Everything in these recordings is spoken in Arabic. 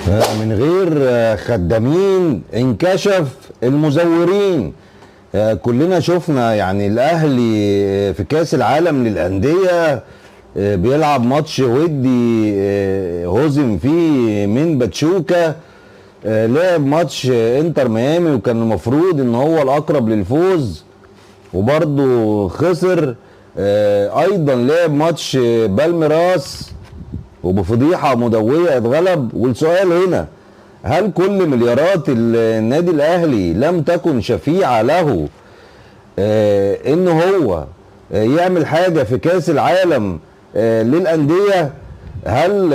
من غير خدامين انكشف المزورين. كلنا شفنا يعني الاهلي في كاس العالم للانديه بيلعب ماتش ودي هزم فيه من باتشوكا. لعب ماتش انتر ميامي وكان المفروض ان هو الاقرب للفوز وبرضه خسر. ايضا لعب ماتش بالميراس وبفضيحه مدويه اتغلب. والسؤال هنا، هل كل مليارات النادي الاهلي لم تكن شفيعه له ان هو يعمل حاجه في كاس العالم للانديه؟ هل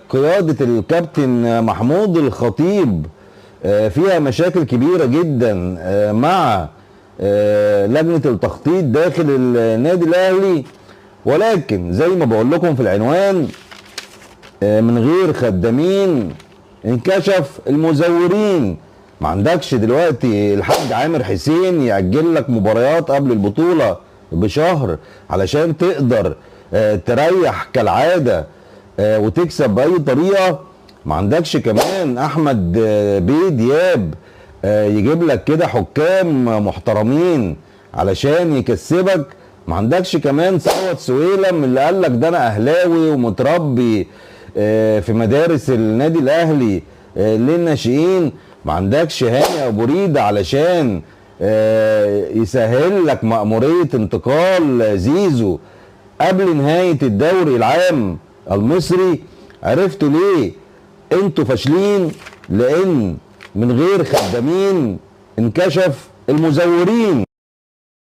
قياده الكابتن محمود الخطيب فيها مشاكل كبيره جدا مع لجنه التخطيط داخل النادي الاهلي؟ ولكن زي ما بقول لكم في العنوان، من غير خدامين انكشف المزورين. ما عندكش دلوقتي الحاج عامر حسين يأجل لك مباريات قبل البطولة بشهر علشان تقدر تريح كالعادة وتكسب بأي طريقة. ما عندكش كمان أحمد بيه دياب يجيب لك كده حكام محترمين علشان يكسبك. ما عندكش كمان ثروت سويلم اللي قال لك ده انا اهلاوي ومتربي في مدارس النادي الاهلي للناشئين. ما عندكش هاني ابو ريده علشان يسهل لك مأمورية انتقال زيزو قبل نهاية الدوري العام المصري. عرفتوا ليه انتوا فاشلين؟ لان من غير خدامين انكشف المزورين.